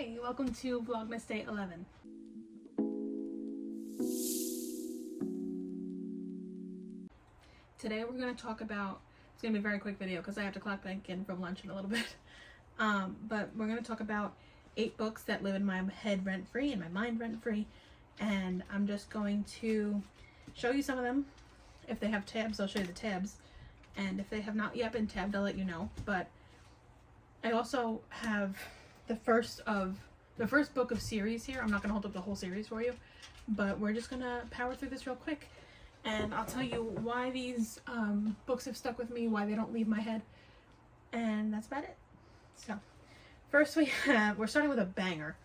Hi, welcome to Vlogmas Day 11. Today we're going to talk about, it's going to be a very quick video because I have to clock back in from lunch in a little bit. But we're going to talk about 8 books that live in my head rent-free and my mind rent-free. And I'm just going to show you some of them. If they have tabs, I'll show you the tabs. And if they have not yet been tabbed, I'll let you know. But I also have the first book of series here. I'm not going to hold up the whole series for you, but we're just going to power through this real quick. And I'll tell you why these books have stuck with me, why they don't leave my head. And that's about it. So, first we're starting with a banger.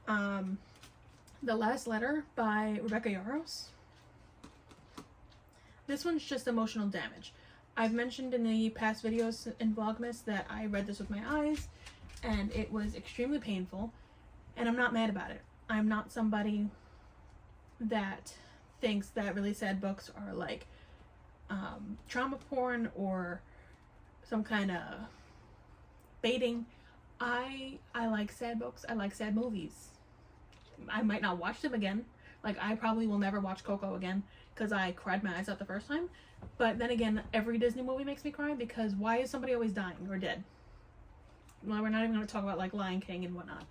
The Last Letter by Rebecca Yarros. This one's just emotional damage. I've mentioned in the past videos in Vlogmas that I read this with my eyes and it was extremely painful, and I'm not mad about it. I'm not somebody that thinks that really sad books are like trauma porn or some kind of baiting. I like sad books. I like sad movies. I might not watch them again. Like, I probably will never watch Coco again because I cried my eyes out the first time. But then again, every Disney movie makes me cry because why is somebody always dying or dead? Well, we're not even going to talk about like Lion King and whatnot.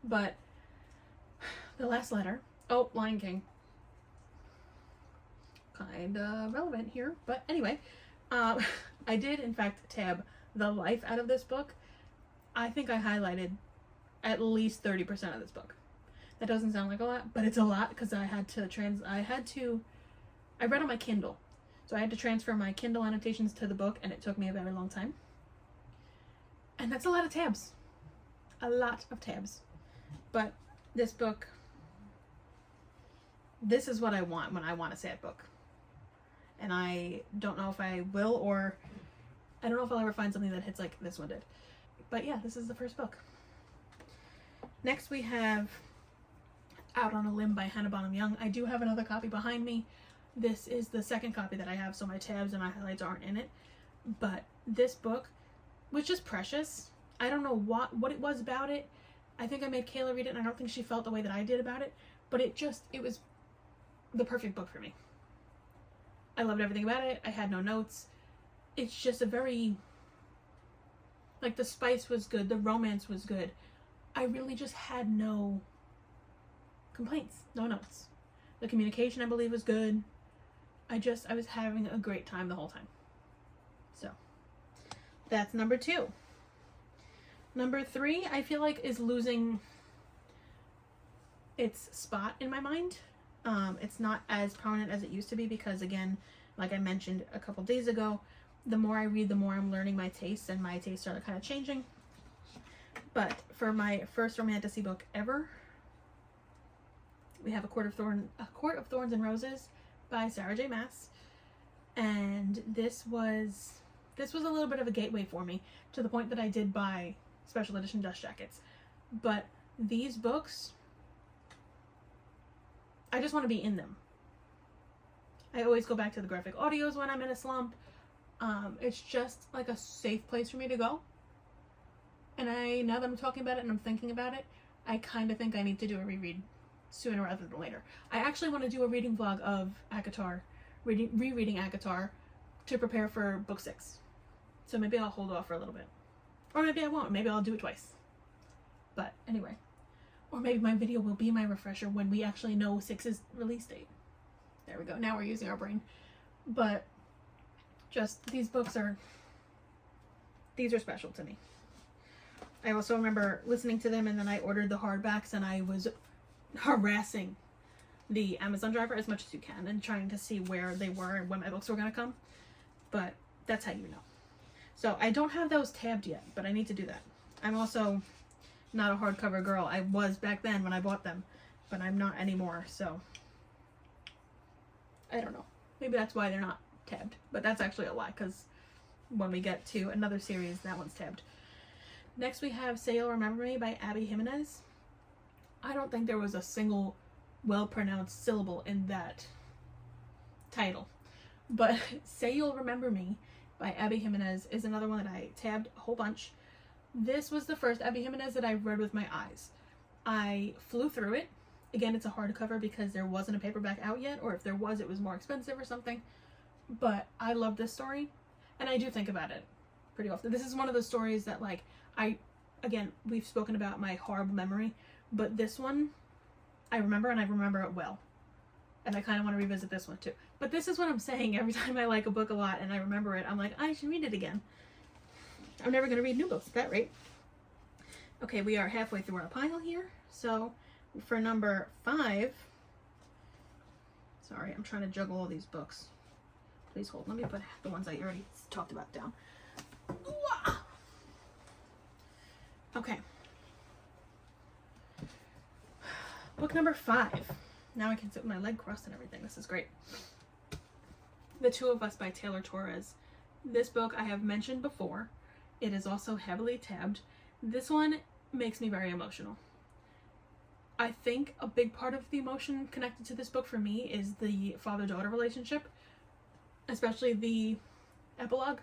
But The Last Letter. Oh, Lion King. Kind of relevant here. But anyway, I did in fact tab the life out of this book. I think I highlighted at least 30% of this book. That doesn't sound like a lot, but it's a lot because I read on my Kindle. So I had to transfer my Kindle annotations to the book, and it took me a very long time. And that's a lot of tabs. A lot of tabs. But this book, this is what I want when I want a sad book. And I don't know if I will, or I don't know if I'll ever find something that hits like this one did. But yeah, this is the first book. Next we have Out on a Limb by Hannah Bonham Young. I do have another copy behind me. This is the second copy that I have, so my tabs and my highlights aren't in it. But this book was just precious. I don't know what it was about it. I think I made Kayla read it, and I don't think she felt the way that I did about it. But it was the perfect book for me. I loved everything about it. I had no notes. It's just a very, like, the spice was good. The romance was good. I really just had no complaints, no notes. The communication, I believe, was good. I was having a great time the whole time. So, that's number 2. Number 3, I feel like, is losing its spot in my mind. It's not as prominent as it used to be because, again, like I mentioned a couple days ago, the more I read, the more I'm learning my tastes, and my tastes are kind of changing. But for my first romantasy book ever, we have A Court of Thorns and Roses by Sarah J. Maas. And this was a little bit of a gateway for me, to the point that I did buy special edition dust jackets. But these books, I just want to be in them. I always go back to the graphic audios when I'm in a slump. It's just like a safe place for me to go. And now that I'm talking about it and I'm thinking about it, I kind of think I need to do a reread sooner rather than later. I actually want to do a reading vlog of ACOTAR, rereading ACOTAR, to prepare for book 6. So maybe I'll hold off for a little bit. Or maybe I won't. Maybe I'll do it twice. But anyway. Or maybe my video will be my refresher when we actually know 6's release date. There we go. Now we're using our brain. But just, these are special to me. I also remember listening to them, and then I ordered the hardbacks, and I was harassing the Amazon driver as much as you can and trying to see where they were and when my books were going to come. But that's how you know. So I don't have those tabbed yet, but I need to do that. I'm also not a hardcover girl. I was back then when I bought them, but I'm not anymore, so I don't know. Maybe that's why they're not tabbed, but that's actually a lie, because when we get to another series, that one's tabbed. Next we have Say You'll Remember Me by Abby Jimenez. I don't think there was a single well-pronounced syllable in that title. But Say You'll Remember Me by Abby Jimenez is another one that I tabbed a whole bunch. This was the first Abby Jimenez that I read with my eyes. I flew through it. Again, it's a hardcover because there wasn't a paperback out yet, or if there was, it was more expensive or something. But I love this story, and I do think about it pretty often. This is one of those stories that, like, again, we've spoken about my horrible memory, but this one, I remember, and I remember it well. And I kind of want to revisit this one too. But this is what I'm saying every time I like a book a lot and I remember it. I'm like, I should read it again. I'm never going to read new books at that rate. Okay, we are halfway through our pile here. So for number 5, sorry, I'm trying to juggle all these books. Please hold. Let me put the ones I already talked about down. Okay. Book number 5. Now I can sit with my leg crossed and everything. This is great. The Two of Us by Taylor Torres. This book I have mentioned before. It is also heavily tabbed. This one makes me very emotional. I think a big part of the emotion connected to this book for me is the father-daughter relationship, especially the epilogue.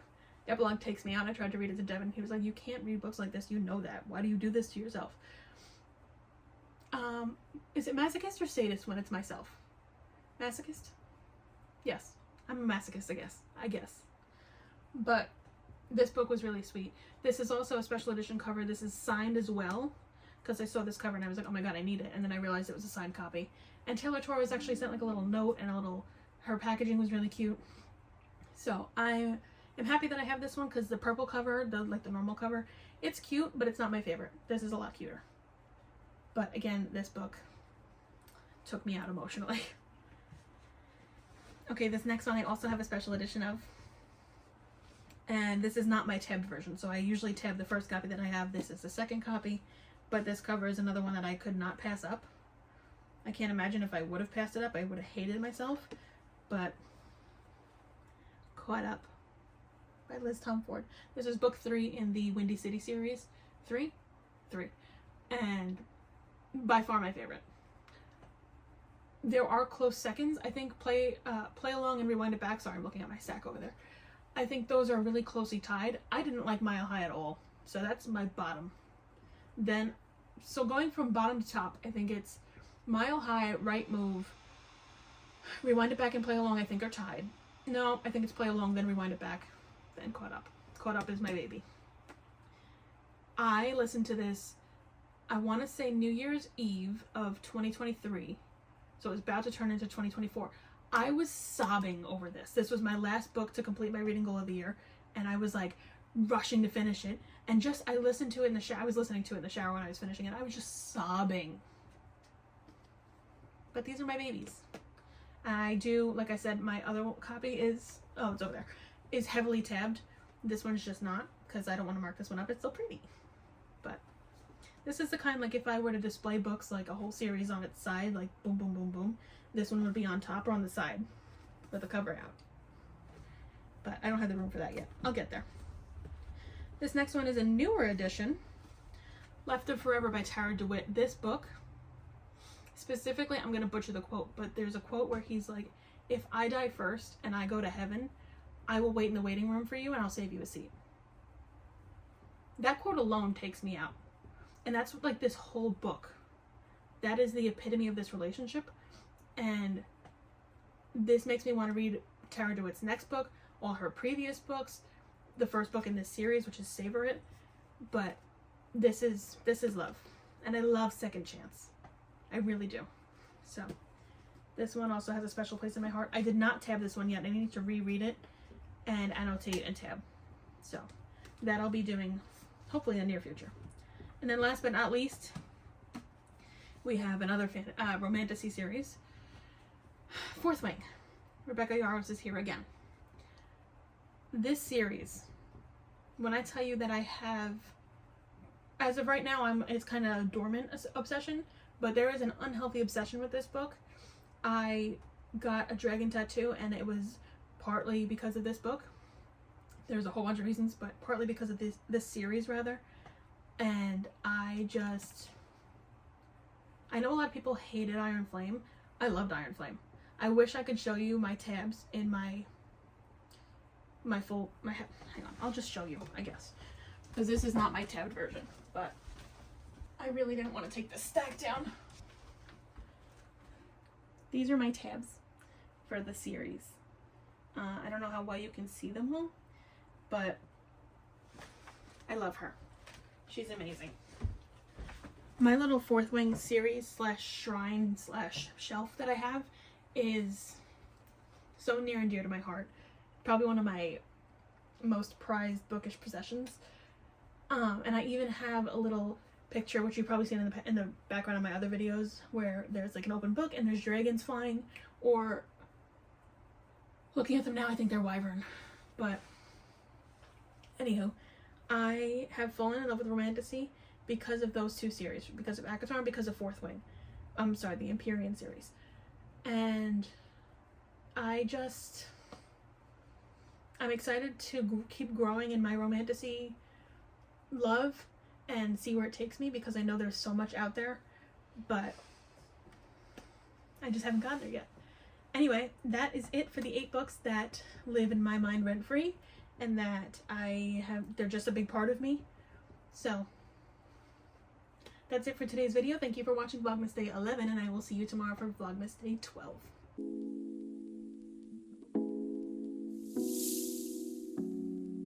The epilogue takes me out. I tried to read it to Devin. He was like, you can't read books like this. You know that. Why do you do this to yourself? Is it masochist or sadist when it's myself? Masochist? Yes. I'm a masochist, I guess. But this book was really sweet. This is also a special edition cover. This is signed as well, because I saw this cover and I was like, oh my god, I need it. And then I realized it was a signed copy. And Taylor Torres actually sent like a little note and her packaging was really cute. So I am happy that I have this one because the purple cover, the normal cover, it's cute, but it's not my favorite. This is a lot cuter. But again, this book took me out emotionally. Okay, this next one I also have a special edition of. And this is not my tabbed version, so I usually tab the first copy that I have. This is the second copy, but this cover is another one that I could not pass up. I can't imagine if I would have passed it up, I would have hated myself. But Caught Up by Liz Tomford. This is book 3 in the Windy City series. 3? 3. And by far my favorite. There are close seconds. I think Play Along and Rewind It Back. Sorry, I'm looking at my stack over there. I think those are really closely tied. I didn't like Mile High at all, so that's my bottom. Then, so going from bottom to top, I think it's Mile High, Right Move, Rewind It Back, and Play Along, I think are tied. No, I think it's Play Along, then Rewind It Back, then Caught Up. Caught Up is my baby. I listened to this, I want to say New Year's Eve of 2023. So it was about to turn into 2024. I was sobbing over this. This was my last book to complete my reading goal of the year. And I was like rushing to finish it. And I listened to it in the shower. I was listening to it in the shower when I was finishing it. I was just sobbing. But these are my babies. I do, like I said, my other copy is, oh, it's over there, is heavily tabbed. This one's just not, because I don't want to mark this one up. It's so pretty. But this is the kind, like, if I were to display books, like a whole series on its side, like boom, boom, boom, boom, this one would be on top or on the side with the cover out. But I don't have the room for that yet. I'll get there. This next one is a newer edition, Left of Forever by Tara DeWitt. This book, specifically, I'm going to butcher the quote, but there's a quote where he's like, if I die first and I go to heaven, I will wait in the waiting room for you and I'll save you a seat. That quote alone takes me out. And that's like this whole book. That is the epitome of this relationship. And this makes me want to read Tara DeWitt's next book, all her previous books, the first book in this series, which is Savor It. But this is love. And I love Second Chance. I really do. So this one also has a special place in my heart. I did not tab this one yet. I need to reread it and annotate and tab. So that I'll be doing hopefully in the near future. And then last but not least, we have another romantasy series. Fourth Wing. Rebecca Yarros is here again. This series, when I tell you that I have, as of right now, it's kind of a dormant obsession, but there is an unhealthy obsession with this book. I got a dragon tattoo, and it was partly because of this book. There's a whole bunch of reasons, but partly because of this series, rather. And I know a lot of people hated Iron Flame. I loved Iron Flame. I wish I could show you my tabs in hang on, I'll just show you, I guess. because this is not my tabbed version, but I really didn't want to take this stack down. These are my tabs for the series. I don't know how well you can see them all, but I love her. She's amazing. My little Fourth Wing series slash shrine slash shelf that I have is so near and dear to my heart. Probably one of my most prized bookish possessions. And I even have a little picture, which you've probably seen in the background of my other videos, where there's like an open book and there's dragons flying, or looking at them now, I think they're wyvern. But anywho, I have fallen in love with Romantasy because of those two series, because of ACOTAR and because of Fourth Wing. I'm sorry, the Empyrean series. And I'm excited to keep growing in my Romantasy love and see where it takes me, because I know there's so much out there, but I just haven't gotten there yet. Anyway, that is it for the 8 books that live in my mind rent-free, and that they're just a big part of me. So that's it for today's video. Thank you for watching Vlogmas Day 11, and I will see you tomorrow for Vlogmas Day 12.